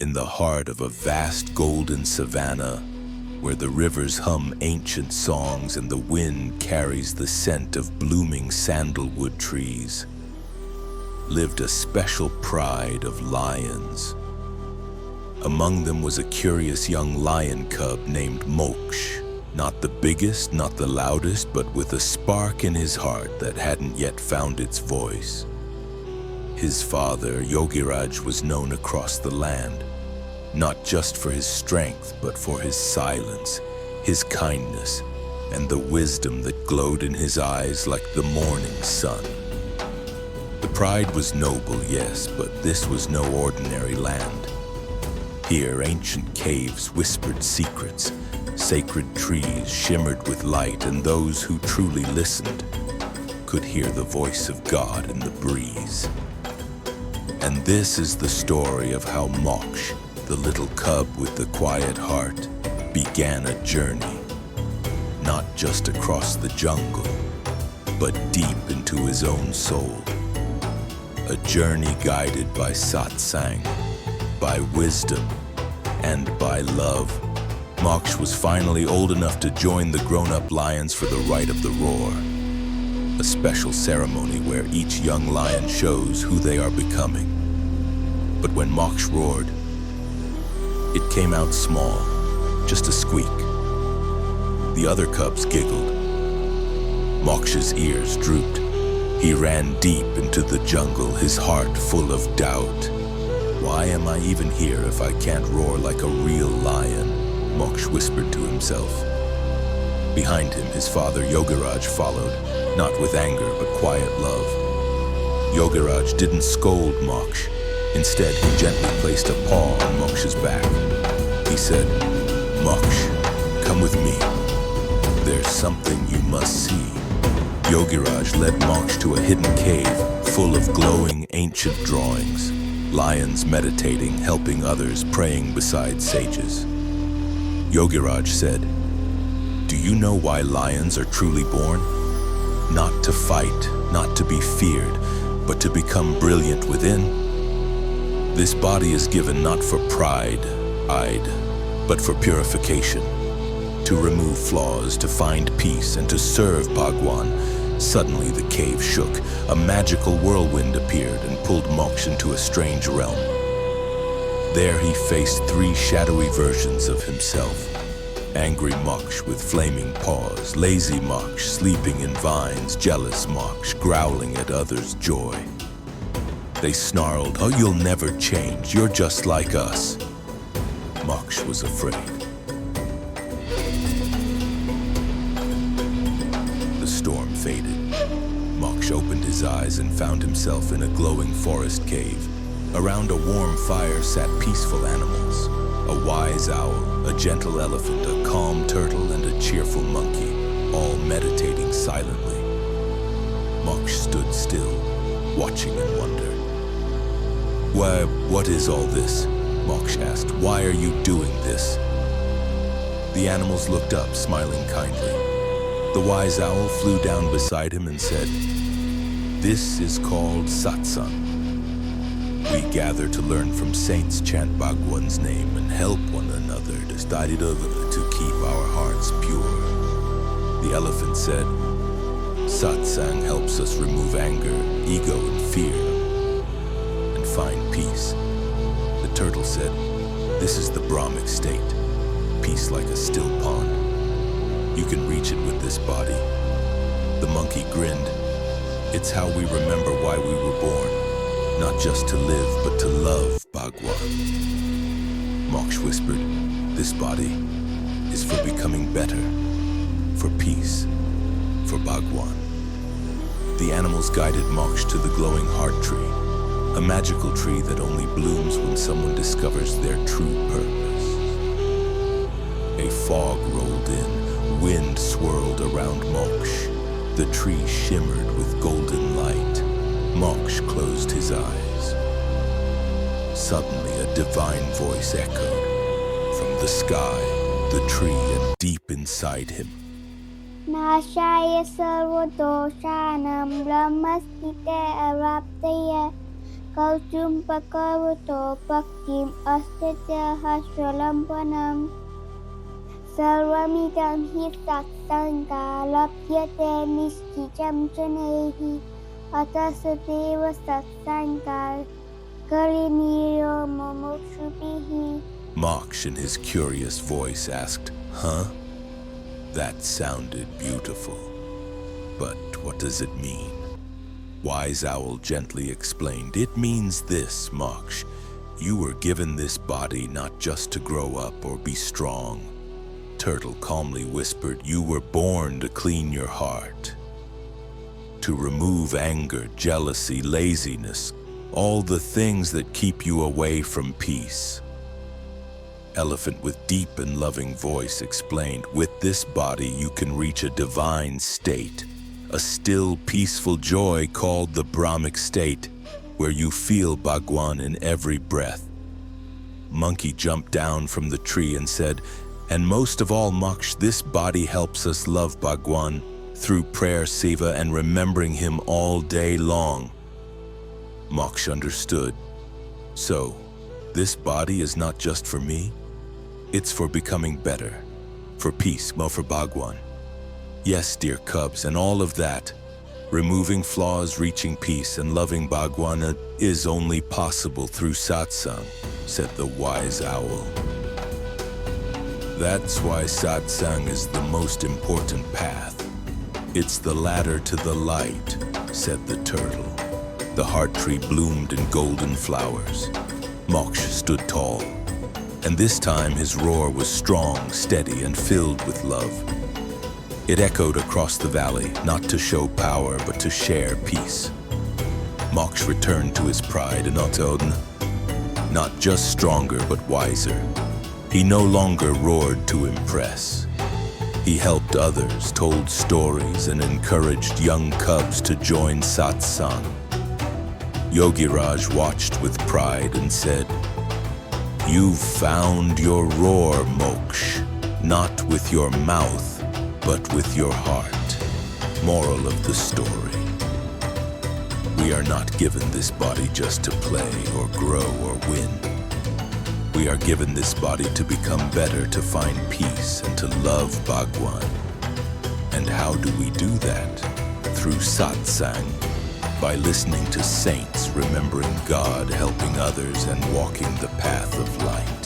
in the heart of a vast golden savanna, where the rivers hum ancient songs and the wind carries the scent of blooming sandalwood trees, lived a special pride of lions. Among them was a curious young lion cub named Moksh, not the biggest, not the loudest, but with a spark in his heart that hadn't yet found its voice. His father, Yogiraj, was known across the land, not just for his strength, but for his silence, his kindness, and the wisdom that glowed in his eyes like the morning sun. The pride was noble, yes, but this was no ordinary land. Here, ancient caves whispered secrets, sacred trees shimmered with light, and those who truly listened could hear the voice of God in the breeze. And this is the story of how Moch, the little cub with the quiet heart, began a journey, not just across the jungle, but deep into his own soul. A journey guided by satsang, by wisdom, and by love. Moch was finally old enough to join the grown-up lions for the rite of the roar, a special ceremony where each young lion shows who they are becoming. But when Moch roared, it came out small, just a squeak. The other cubs giggled. Moch's ears drooped. He ran deep into the jungle, his heart full of doubt. Why am I even here if I can't roar like a real lion? Moch whispered to himself. Behind him, his father Yogiraj followed, not with anger but quiet love. Yogiraj didn't scold Moch. Instead, he gently placed a paw on Moch's back. He said, "Moch, come with me. There's something you must see." Yogiraj led Moch to a hidden cave full of glowing ancient drawings, lions meditating, helping others, praying beside sages. Yogiraj said, "Do you know why lions are truly born? Not to fight, not to be feared, but to become brilliant within. This body is given not for pride, but for purification, to remove flaws, to find peace, and to serve Bhagwan." Suddenly the cave shook. A magical whirlwind appeared and pulled Moch into a strange realm. There he faced three shadowy versions of himself. Angry Moch with flaming paws, lazy Moch sleeping in vines, jealous Moch growling at others' joy. They snarled, "Oh, you'll never change, you're just like us." Moch was afraid. The storm faded. Moch opened his eyes and found himself in a glowing forest cave. Around a warm fire sat peaceful animals. A wise owl, a gentle elephant, a calm turtle, and a cheerful monkey, all meditating silently. Moch stood still, watching in wonder. "Why, what is all this?" Moch asked. "Why are you doing this?" The animals looked up, smiling kindly. The wise owl flew down beside him and said, "This is called satsang. We gather to learn from saints, chant Bhagwan's name, and help one another to keep our hearts pure." The elephant said, "Satsang helps us remove anger, ego, and fear, and find peace." The turtle said, "This is the brahmic state, peace like a still pond. You can reach it with this body." The monkey grinned. "It's how we remember why we were born, not just to live, but to love Bhagwan." Moch whispered, "This body is for becoming better, for peace, for Bhagwan." The animals guided Moch to the glowing heart tree, a magical tree that only blooms when someone discovers their true purpose. A fog rolled in, wind swirled around Moch. The tree shimmered with golden light. Moch closed his eyes. Suddenly a divine voice echoed from the sky, the tree, and deep inside him. Nāshāya sarva-doshāṇām brahma-sthiter avāptaye Kartum Bhagavato bhaktim asya dehasya lambhanam. Sarvam idam hi satsangāl labhyate nishchitam janaihi. Atah sadaiva satsangāl karaṇīyo mumukshubhihi. Moch, in his curious voice, asked, "Huh? That sounded beautiful. But what does it mean?" Wise Owl gently explained, "It means this, Moch. You were given this body not just to grow up or be strong." Turtle calmly whispered, "You were born to clean your heart, to remove anger, jealousy, laziness, all the things that keep you away from peace." Elephant, with deep and loving voice, explained, "With this body you can reach a divine state, a still, peaceful joy called the brahmic state, where you feel Bhagwan in every breath." Monkey jumped down from the tree and said, "And most of all, Moksh, this body helps us love Bhagwan through prayer, seva, and remembering him all day long." Moksh understood. "So, this body is not just for me? It's for becoming better, for peace, well, for Bhagwan." "Yes, dear cubs, and all of that, removing flaws, reaching peace, and loving Bhagwan is only possible through satsang," said the wise owl. "That's why satsang is the most important path. It's the ladder to the light," said the turtle. The heart tree bloomed in golden flowers. Moch stood tall, and this time his roar was strong, steady, and filled with love. It echoed across the valley, not to show power, but to share peace. Moch returned to his pride in Atah, not just stronger, but wiser. He no longer roared to impress. He helped others, told stories, and encouraged young cubs to join satsang. Yogiraj watched with pride and said, "You've found your roar, Moksh, not with your mouth, but with your heart." Moral of the story: we are not given this body just to play or grow or win. We are given this body to become better, to find peace, and to love Bhagwan. And how do we do that? Through satsang, by listening to saints, remembering God, helping others, and walking the path of light.